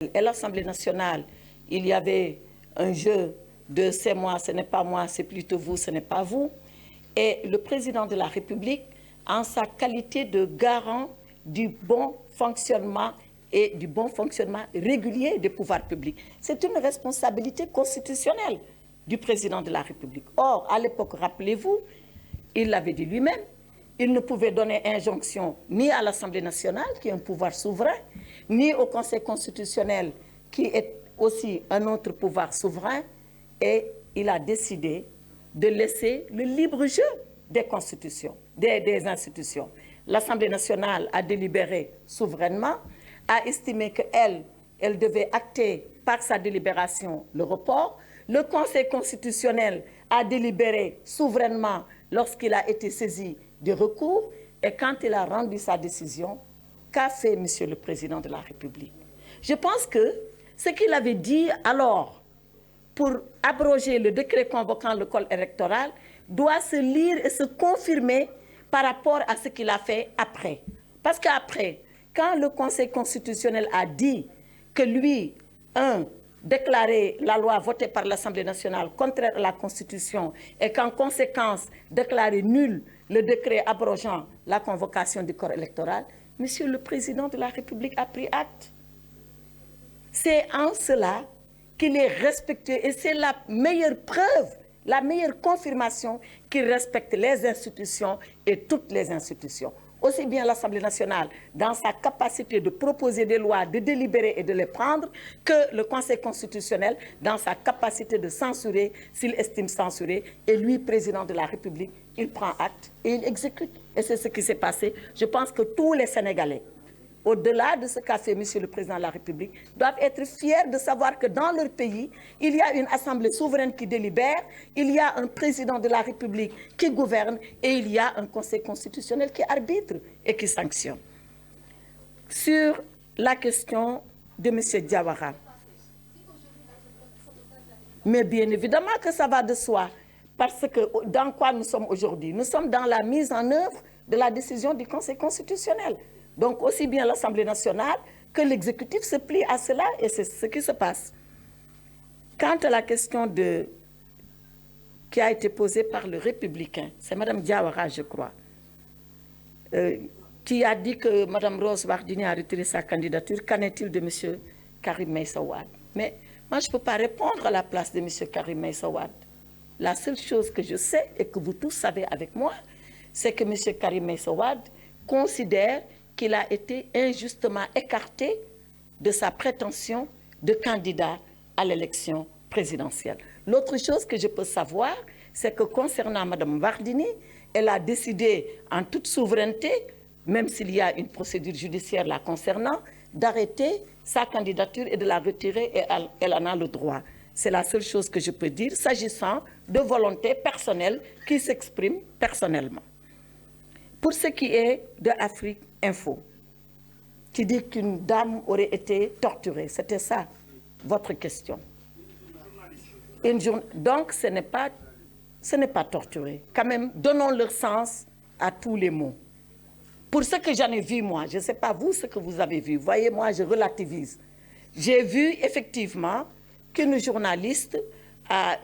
et l'Assemblée nationale, il y avait un jeu de c'est moi, ce n'est pas moi, c'est plutôt vous, ce n'est pas vous. Et le président de la République, en sa qualité de garant du bon fonctionnement et du bon fonctionnement régulier des pouvoirs publics. C'est une responsabilité constitutionnelle du président de la République. Or, à l'époque, rappelez-vous, il l'avait dit lui-même, il ne pouvait donner injonction ni à l'Assemblée nationale, qui est un pouvoir souverain, ni au Conseil constitutionnel, qui est aussi un autre pouvoir souverain, et il a décidé de laisser le libre jeu des constitutions, des institutions. L'Assemblée nationale a délibéré souverainement, a estimé qu'elle devait acter par sa délibération le report. Le Conseil constitutionnel a délibéré souverainement lorsqu'il a été saisi du recours. Et quand il a rendu sa décision, qu'a fait Monsieur le Président de la République? Je pense que ce qu'il avait dit alors pour abroger le décret convoquant le corps électoral doit se lire et se confirmer par rapport à ce qu'il a fait après. Parce qu'après, quand le Conseil constitutionnel a dit que lui, déclarer la loi votée par l'Assemblée nationale contraire à la Constitution et qu'en conséquence, déclarer nul le décret abrogeant la convocation du corps électoral, Monsieur le Président de la République a pris acte. C'est en cela qu'il est respectueux et c'est la meilleure preuve, la meilleure confirmation qu'il respecte les institutions et toutes les institutions. Aussi bien l'Assemblée nationale, dans sa capacité de proposer des lois, de délibérer et de les prendre, que le Conseil constitutionnel, dans sa capacité de censurer, s'il estime censurer, et lui, président de la République, il prend acte et il exécute. Et c'est ce qui s'est passé. Je pense que tous les Sénégalais, au-delà de ce qu'a fait Monsieur le Président de la République, doivent être fiers de savoir que dans leur pays, il y a une Assemblée souveraine qui délibère, il y a un Président de la République qui gouverne et il y a un Conseil constitutionnel qui arbitre et qui sanctionne. Sur la question de M. Diawara, mais bien évidemment que ça va de soi, parce que dans quoi nous sommes aujourd'hui? Nous sommes dans la mise en œuvre de la décision du Conseil constitutionnel. Donc, aussi bien l'Assemblée nationale que l'exécutif se plie à cela et c'est ce qui se passe. Quant à la question qui a été posée par le républicain, c'est Mme Diawara, je crois, qui a dit que Mme Rose Wardini a retiré sa candidature. Qu'en est-il de M. Karim Meïssa Wade? Mais moi, je ne peux pas répondre à la place de M. Karim Meïssa Wade. La seule chose que je sais et que vous tous savez avec moi, c'est que M. Karim Meïssa Wade considère qu'il a été injustement écarté de sa prétention de candidat à l'élection présidentielle. L'autre chose que je peux savoir, c'est que concernant Mme Wardini, elle a décidé en toute souveraineté, même s'il y a une procédure judiciaire la concernant, d'arrêter sa candidature et de la retirer et elle en a le droit. C'est la seule chose que je peux dire s'agissant de volonté personnelle qui s'exprime personnellement. Pour ce qui est de Afrique Info, qui dit qu'une dame aurait été torturée. C'était ça, votre question. Donc, ce n'est pas torturé. Quand même, donnons leur sens à tous les mots. Pour ce que j'en ai vu, moi, je ne sais pas vous ce que vous avez vu. Voyez, moi, je relativise. J'ai vu, effectivement, qu'une journaliste a